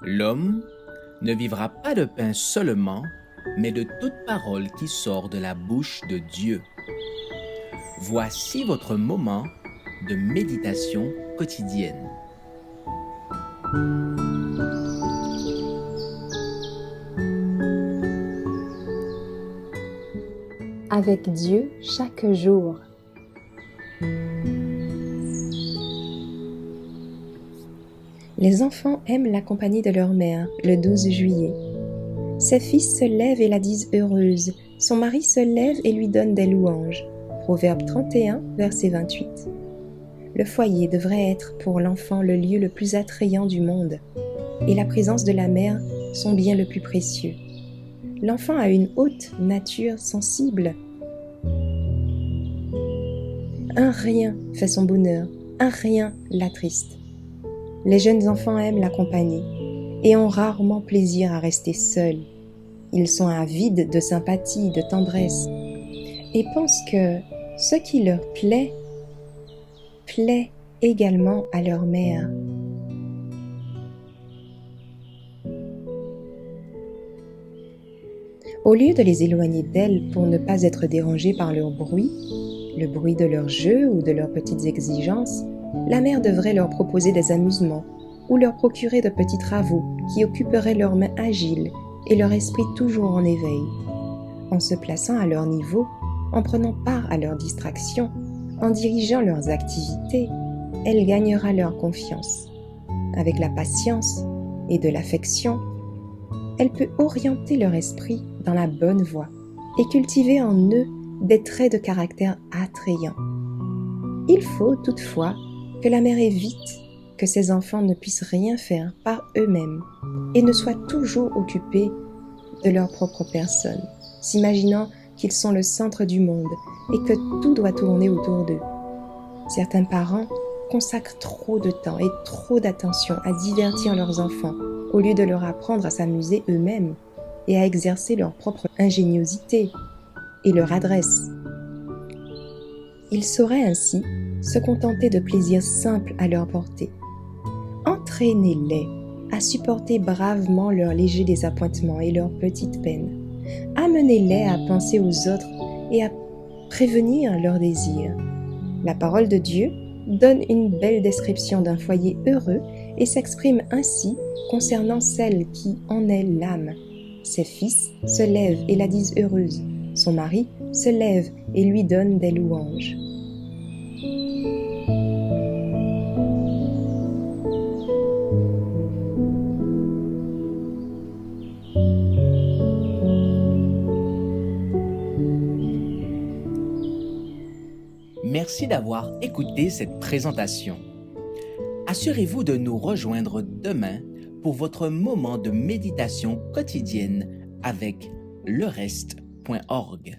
L'homme ne vivra pas de pain seulement, mais de toute parole qui sort de la bouche de Dieu. Voici votre moment de méditation quotidienne. Avec Dieu chaque jour. Les enfants aiment la compagnie de leur mère le 12 juillet. Ses fils se lèvent et la disent heureuse. Son mari se lève et lui donne des louanges. Proverbe 31, verset 28. Le foyer devrait être pour l'enfant le lieu le plus attrayant du monde, et la présence de la mère son bien le plus précieux. L'enfant a une haute nature sensible. Un rien fait son bonheur, un rien l'attriste. Les jeunes enfants aiment la compagnie et ont rarement plaisir à rester seuls. Ils sont avides de sympathie, de tendresse et pensent que ce qui leur plaît également à leur mère. Au lieu de les éloigner d'elles pour ne pas être dérangés par leur bruit, le bruit de leurs jeux ou de leurs petites exigences, la mère devrait leur proposer des amusements ou leur procurer de petits travaux qui occuperaient leurs mains agiles et leur esprit toujours en éveil. En se plaçant à leur niveau, en prenant part à leurs distractions, en dirigeant leurs activités, elle gagnera leur confiance. Avec la patience et de l'affection, elle peut orienter leur esprit dans la bonne voie et cultiver en eux des traits de caractère attrayants. Il faut toutefois que la mère évite que ses enfants ne puissent rien faire par eux-mêmes et ne soient toujours occupés de leur propre personne, s'imaginant qu'ils sont le centre du monde et que tout doit tourner autour d'eux. Certains parents consacrent trop de temps et trop d'attention à divertir leurs enfants au lieu de leur apprendre à s'amuser eux-mêmes et à exercer leur propre ingéniosité et leur adresse. Ils sauraient ainsi se contenter de plaisirs simples à leur portée. Entraînez-les à supporter bravement leurs légers désappointements et leurs petites peines. Amenez-les à penser aux autres et à prévenir leurs désirs. La parole de Dieu donne une belle description d'un foyer heureux et s'exprime ainsi concernant celle qui en est l'âme. Ses fils se lèvent et la disent heureuse. Son mari se lève et lui donne des louanges. Merci d'avoir écouté cette présentation. Assurez-vous de nous rejoindre demain pour votre moment de méditation quotidienne avec lereste.org.